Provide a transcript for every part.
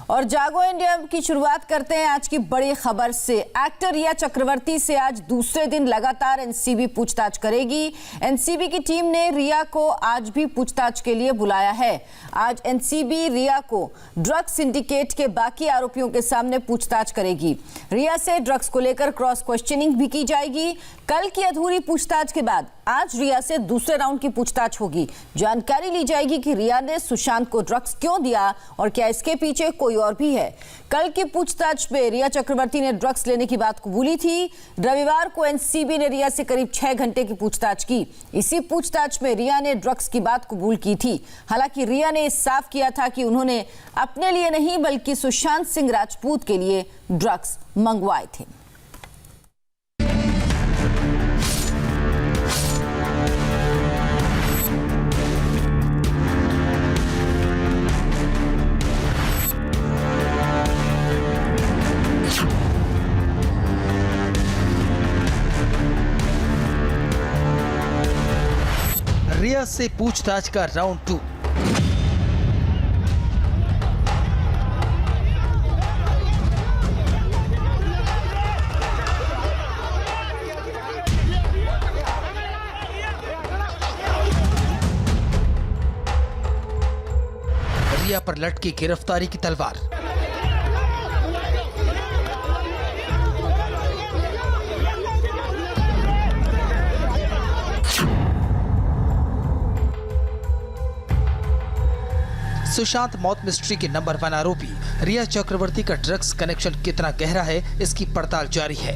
और जागो इंडिया की शुरुआत करते हैं आज की बड़ी खबर से। एक्टर रिया चक्रवर्ती से आज दूसरे दिन लगातार एनसीबी पूछताछ करेगी। एनसीबी की टीम ने रिया को आज भी पूछताछ के लिए बुलाया है। आज एनसीबी रिया को ड्रग्स सिंडिकेट के बाकी आरोपियों के सामने पूछताछ करेगी। रिया से ड्रग्स को लेकर क्रॉस क्वेश्चनिंग भी की जाएगी। कल की अधूरी पूछताछ के बाद आज रिया से दूसरे राउंड की पूछताछ होगी। जानकारी ली जाएगी कि रिया ने सुशांत को ड्रग्स क्यों दिया और क्या इसके पीछे कोई और भी है। कल की पूछताछ में रिया चक्रवर्ती ने ड्रग्स लेने की बात कबूली थी। रविवार को एनसीबी ने रिया से करीब 6 घंटे की पूछताछ की। इसी पूछताछ में रिया ने ड्रग्स की बात कबूल की थी। हालांकि रिया ने साफ किया था कि उन्होंने अपने लिए नहीं बल्कि सुशांत सिंह राजपूत के लिए ड्रग्स मंगवाए थे। रिया से पूछताछ का राउंड 2। रिया पर लटकी गिरफ्तारी की तलवार। सुशांत मौत मिस्ट्री के नंबर 1 आरोपी रिया चक्रवर्ती का ड्रग्स कनेक्शन कितना गहरा है, इसकी पड़ताल जारी है।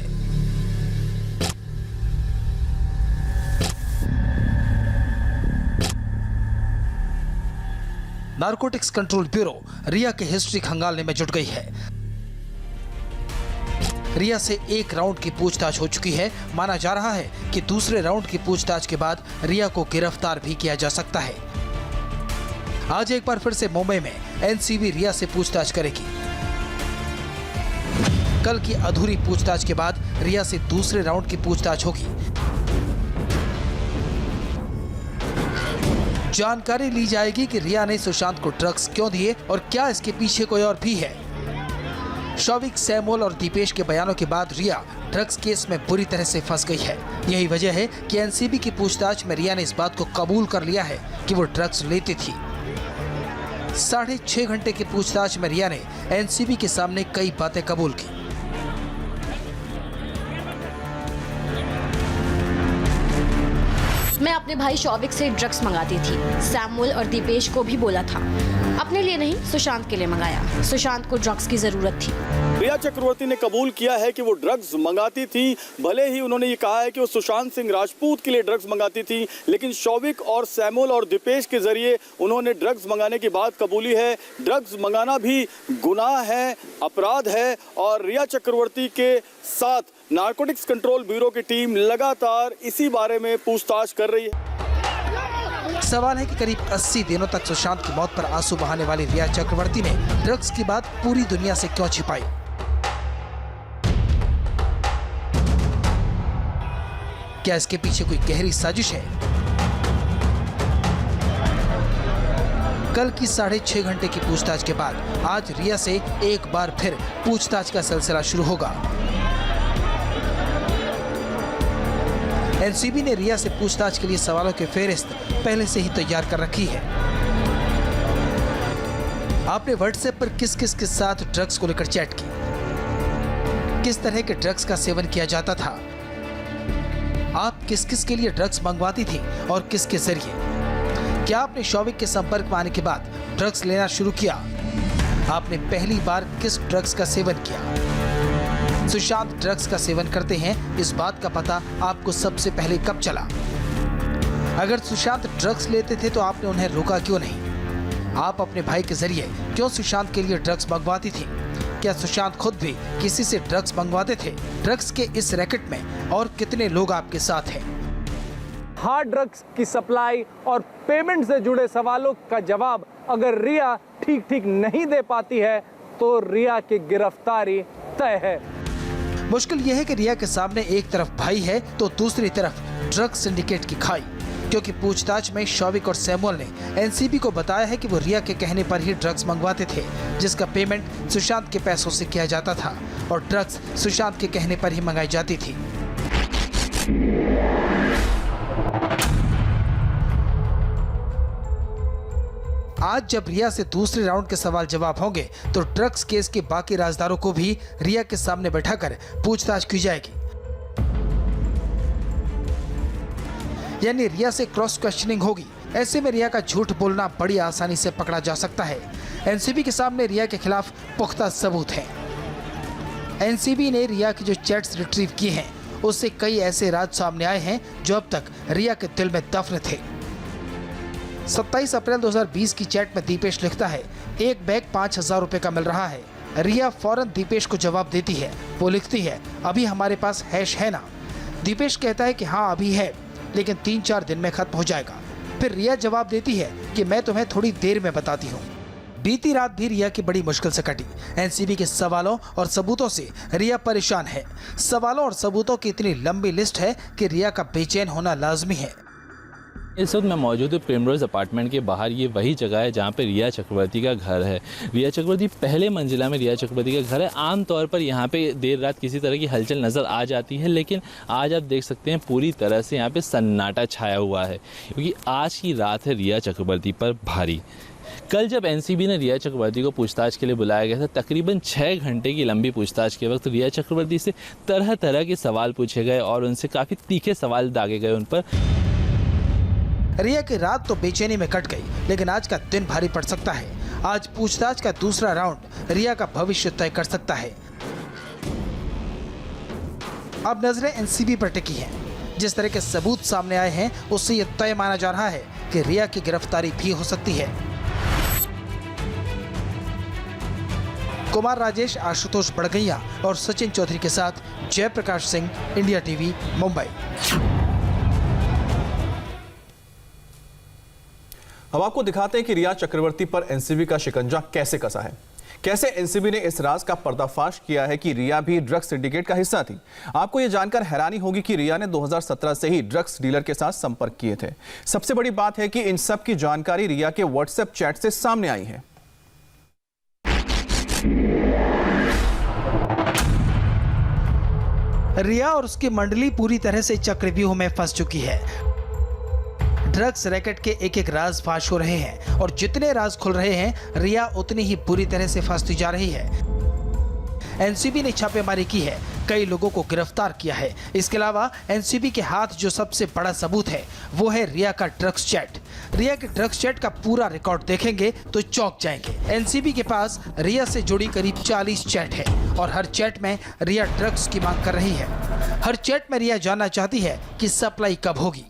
नारकोटिक्स कंट्रोल ब्यूरो रिया की हिस्ट्री खंगालने में जुट गई है। रिया से एक राउंड की पूछताछ हो चुकी है। माना जा रहा है कि दूसरे राउंड की पूछताछ के बाद रिया को गिरफ्तार भी किया जा सकता है। आज एक बार फिर से मुंबई में एनसीबी रिया से पूछताछ करेगी। कल की अधूरी पूछताछ के बाद रिया से दूसरे राउंड की पूछताछ होगी। जानकारी ली जाएगी कि रिया ने सुशांत को ड्रग्स क्यों दिए और क्या इसके पीछे कोई और भी है। शौविक, सैमुअल और दीपेश के बयानों के बाद रिया ड्रग्स केस में बुरी तरह से फंस गई है। यही वजह है कि एनसीबी की पूछताछ में रिया ने इस बात को कबूल कर लिया है कि वो ड्रग्स लेती थी। 6.5 घंटे की पूछताछ में रिया ने एनसीबी के सामने कई बातें कबूल की। मैं अपने भाई शौविक से ड्रग्स मंगाती थी। सैमुअल और दीपेश को भी बोला था। अपने लिए नहीं, सुशांत के लिए मंगाया। सुशांत को ड्रग्स की जरूरत थी। रिया चक्रवर्ती ने कबूल किया है कि वो ड्रग्स मंगाती थी। भले ही उन्होंने ये कहा है कि वो सुशांत सिंह राजपूत के लिए ड्रग्स मंगाती थी, लेकिन शौविक और सैमुअल और दीपेश के जरिए उन्होंने ड्रग्स मंगाने की बात कबूली है। ड्रग्स मंगाना भी गुनाह है, अपराध है और रिया चक्रवर्ती के साथ नारकोटिक्स कंट्रोल ब्यूरो की टीम लगातार इसी बारे में पूछताछ कर रही है। सवाल है कि करीब 80 दिनों तक सुशांत की मौत पर आंसू बहाने वाली रिया चक्रवर्ती ने ड्रग्स की बात पूरी दुनिया से क्यों छिपाई। क्या इसके पीछे कोई गहरी साजिश है? कल की 6.5 घंटे की पूछताछ के बाद आज रिया से एक बार फिर पूछताछ का सिलसिला शुरू होगा। एनसीबी ने रिया से पूछताछ के लिए सवालों की फेहरिस्त पहले से ही तैयार कर रखी है। आपने व्हाट्सएप पर किस किस के साथ ड्रग्स को लेकर चैट की? किस तरह के ड्रग्स का सेवन किया जाता था? आप किस किस के लिए ड्रग्स मंगवाती थी और किसके जरिए? क्या आपने शौविक के संपर्क में आने के बाद ड्रग्स लेना शुरू किया? आपने पहली बार किस ड्रग्स का सेवन किया? सुशांत ड्रग्स का सेवन करते हैं, इस बात का पता आपको सबसे पहले कब चला? अगर सुशांत ड्रग्स लेते थे तो आपने उन्हें रोका क्यों नहीं? आप अपने भाई के जरिए क्यों सुशांत के लिए ड्रग्स मंगवाती थी? क्या सुशांत खुद भी किसी से ड्रग्स मंगवाते थे? ड्रग्स के इस रैकेट में और कितने लोग आपके साथ हैं? हार्ड ड्रग्स की सप्लाई और पेमेंट से जुड़े सवालों का जवाब अगर रिया ठीक नहीं दे पाती है तो रिया की गिरफ्तारी तय है। मुश्किल यह है कि रिया के सामने एक तरफ भाई है तो दूसरी तरफ ड्रग्स सिंडिकेट की खाई। क्योंकि पूछताछ में शौविक और सैमुअल ने एनसीबी को बताया है कि वो रिया के कहने पर ही ड्रग्स मंगवाते थे, जिसका पेमेंट सुशांत के पैसों से किया जाता था और ड्रग्स सुशांत के कहने पर ही मंगाई जाती थी। आज जब रिया से दूसरे राउंड के सवाल जवाब होंगे तो ड्रग्स केस के बाकी राजदारों को भी रिया के सामने बैठाकर पूछताछ की जाएगी, यानी रिया से क्रॉस क्वेश्चनिंग होगी। ऐसे में रिया का झूठ बोलना बड़ी आसानी से पकड़ा जा सकता है। एनसीबी के सामने रिया के खिलाफ पुख्ता सबूत हैं। एनसीबी ने रिया की जो चैट्स रिट्रीव की हैं, उससे कई ऐसे राज सामने आए हैं जो अब तक रिया के दिल में दफन थे। 27 अप्रैल 2020 की चैट में दीपेश लिखता है, एक बैग 5,000 रुपए का मिल रहा है। रिया फौरन दीपेश को जवाब देती है। वो लिखती है, अभी हमारे पास हैश है ना? दीपेश कहता है कि हाँ अभी है, लेकिन 3-4 दिन में खत्म हो जाएगा। फिर रिया जवाब देती है कि मैं तुम्हें थोड़ी देर में बताती हूँ। बीती रात भी रिया की बड़ी मुश्किल से कटी। एनसीबी के सवालों और सबूतों से रिया परेशान है। सवालों और सबूतों की इतनी लंबी लिस्ट है कि रिया का बेचैन होना लाजमी है। इस वक्त मैं मौजूद हूँ प्रिमरोज अपार्टमेंट के बाहर। ये वही जगह है जहाँ पे रिया चक्रवर्ती का घर है। रिया चक्रवर्ती पहले मंजिला में रिया चक्रवर्ती का घर है। आमतौर पर यहाँ पे देर रात किसी तरह की हलचल नज़र आ जाती है, लेकिन आज आप देख सकते हैं पूरी तरह से यहाँ पे सन्नाटा छाया हुआ है, क्योंकि आज की रात है रिया चक्रवर्ती पर भारी। कल जब एनसीबी ने रिया चक्रवर्ती को पूछताछ के लिए बुलाया गया था, तकरीबन 6 घंटे की लंबी पूछताछ के वक्त रिया चक्रवर्ती से तरह तरह के सवाल पूछे गए और उनसे काफ़ी तीखे सवाल दागे गए उन पर। रिया की रात तो बेचैनी में कट गई, लेकिन आज का दिन भारी पड़ सकता है। आज पूछताछ का दूसरा राउंड रिया का भविष्य तय कर सकता है। अब नजरें एनसीबी पर टिकी हैं। जिस तरह के सबूत सामने आए हैं, उससे यह तय माना जा रहा है कि रिया की गिरफ्तारी भी हो सकती है। कुमार राजेश, आशुतोष बड़गैया और सचिन चौधरी के साथ जयप्रकाश सिंह, इंडिया टीवी, मुंबई। अब आपको दिखाते हैं कि रिया चक्रवर्ती पर एनसीबी का शिकंजा कैसे कसा है, कैसे एनसीबी ने इस राज का पर्दाफाश किया है कि रिया भी ड्रग्स सिंडिकेट का हिस्सा थी। आपको यह जानकर हैरानी होगी कि रिया ने 2017 से ही ड्रग्स डीलर के साथ संपर्क किए थे। सबसे बड़ी बात है कि इन सब की जानकारी रिया के व्हाट्सएप चैट से सामने आई है। रिया और उसकी मंडली पूरी तरह से चक्रव्यूह में फंस चुकी है। ड्रग्स रैकेट के एक एक राज फाश हो रहे हैं और जितने राज खुल रहे हैं, रिया उतनी ही बुरी तरह से फंसती जा रही है। एनसीबी ने छापेमारी की है, कई लोगों को गिरफ्तार किया है। इसके अलावा एनसीबी के हाथ जो सबसे बड़ा सबूत है, वो है रिया का ड्रग्स चैट। रिया के ड्रग्स चैट का पूरा रिकॉर्ड देखेंगे तो चौंक जाएंगे। एनसीबी के पास रिया से जुड़ी करीब 40 चैट है और हर चैट में रिया ड्रग्स की मांग कर रही है। हर चैट में रिया जानना चाहती है कि सप्लाई कब होगी।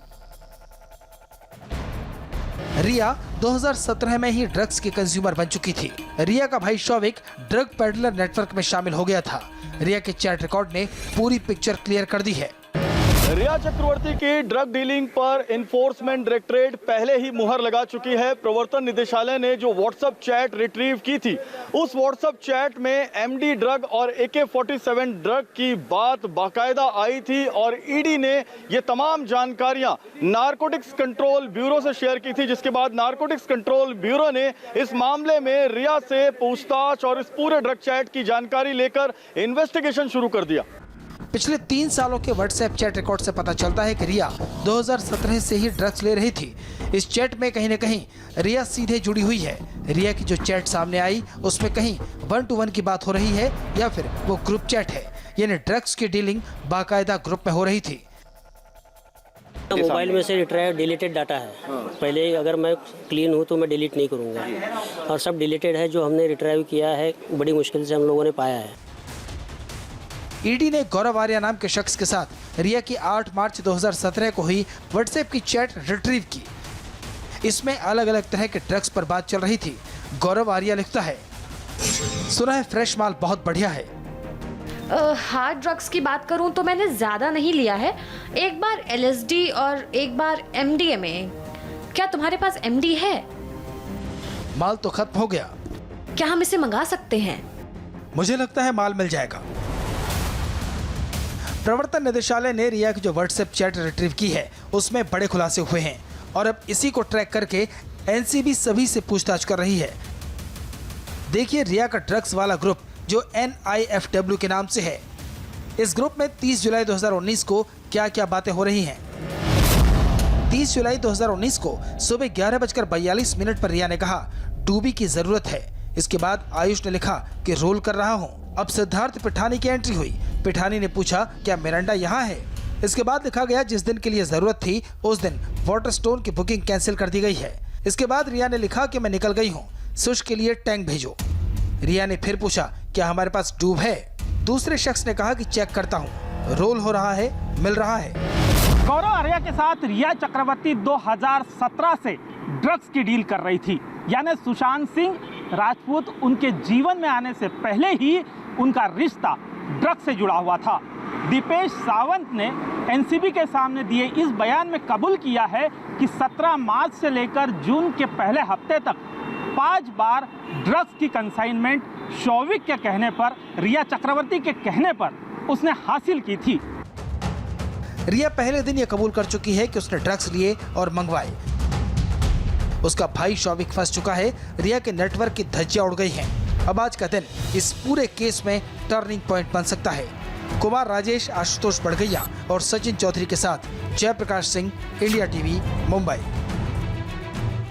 रिया 2017 में ही ड्रग्स की कंज्यूमर बन चुकी थी। रिया का भाई शौविक ड्रग पेडलर नेटवर्क में शामिल हो गया था। रिया के चैट रिकॉर्ड ने पूरी पिक्चर क्लियर कर दी है। रिया चक्रवर्ती की ड्रग डीलिंग पर एनफोर्समेंट डायरेक्टरेट पहले ही मुहर लगा चुकी है। प्रवर्तन निदेशालय ने जो व्हाट्सएप चैट रिट्रीव की थी, उस व्हाट्सएप चैट में एमडी ड्रग और AK-47 ड्रग की बात बाकायदा आई थी और ईडी ने ये तमाम जानकारियां नारकोटिक्स कंट्रोल ब्यूरो से शेयर की थी, जिसके बाद नारकोटिक्स कंट्रोल ब्यूरो ने इस मामले में रिया से पूछताछ और इस पूरे ड्रग चैट की जानकारी लेकर इन्वेस्टिगेशन शुरू कर दिया। पिछले 3 सालों के व्हाट्सएप चैट रिकॉर्ड से पता चलता है कि रिया 2017 से ही ड्रग्स ले रही थी। इस चैट में कहीं न कहीं रिया सीधे जुड़ी हुई है। रिया की जो चैट सामने आई, उसमें कहीं 1-to-1 की बात हो रही है या फिर वो ग्रुप चैट है, यानी ड्रग्स की डीलिंग बाकायदा ग्रुप में हो रही थी। मोबाइल में से रिट्राइव डिलीटेड डाटा है। पहले अगर मैं क्लीन हूँ तो मैं डिलीट नहीं करूँगा, और सब डिलीटेड है। जो हमने रिट्राइव किया है, बड़ी मुश्किल से हम लोगों ने पाया है। ईडी ने गौरव आर्या नाम के शख्स के साथ रिया की 8 मार्च 2017 को हुई व्हाट्सएप की चैट रिट्रीव की। इसमें अलग अलग तरह के ड्रग्स पर बात चल रही थी। गौरव आर्या लिखता है, सुना है फ्रेश माल बहुत बढ़िया है। हार्ड ड्रग्स की बात करूं तो मैंने ज़्यादा नहीं लिया है। एक बार LSD और एक बार MDMA। क्या तुम्हारे पास MD है? माल तो खत्म हो गया। क्या हम इसे मंगा सकते हैं? मुझे लगता है माल मिल जाएगा। प्रवर्तन निदेशालय ने रिया की जो व्हाट्सएप चैट रिट्रीव की है, उसमें बड़े खुलासे हुए हैं। और अब इसी को ट्रैक करके एनसीबी सभी से पूछताछ कर रही है। देखिए रिया का ड्रग्स वाला ग्रुप जो NIFW के नाम से है। इस ग्रुप में 30 जुलाई 2019 को क्या क्या बातें हो रही हैं। 30 जुलाई 2019 को सुबह 11:42 पर रिया ने कहा डूबी की जरूरत है। इसके बाद आयुष ने लिखा कि रोल कर रहा हूं। अब सिद्धार्थ पिठानी की एंट्री हुई। पिठानी ने पूछा क्या मिरांडा यहाँ है। इसके बाद लिखा गया जिस दिन के लिए जरूरत थी उस दिन वाटरस्टोन की बुकिंग कैंसिल कर दी गई है। इसके बाद रिया ने लिखा कि मैं निकल गई हूँ, सुश के लिए टैंक भेजो। रिया ने फिर पूछा क्या हमारे पास ट्यूब है। दूसरे शख्स ने कहा कि चेक करता हूँ, रोल हो रहा है, मिल रहा है। गौरव आर्या के साथ रिया चक्रवर्ती 2017 से ड्रग्स की डील कर रही थी, यानी सुशांत सिंह राजपूत उनके जीवन में आने से पहले ही उनका रिश्ता ड्रग्स से जुड़ा हुआ था। दीपेश सावंत ने एनसीबी के सामने दिए इस बयान में कबूल किया है कि 17 मार्च से लेकर जून के पहले हफ्ते तक 5 बार ड्रग्स की कंसाइनमेंट शौविक के कहने पर, रिया चक्रवर्ती के कहने पर उसने हासिल की थी। रिया पहले दिन ये कबूल कर चुकी है कि उसने ड्रग्स लिए और मंगवाए। उसका भाई शौविक फंस चुका है। रिया के नेटवर्क की धज्जियां उड़ गई हैं। अब आज का दिन इस पूरे केस में टर्निंग पॉइंट बन सकता है। कुमार राजेश, आशुतोष बड़गैया और सचिन चौधरी के साथ जयप्रकाश सिंह, इंडिया टीवी, मुंबई।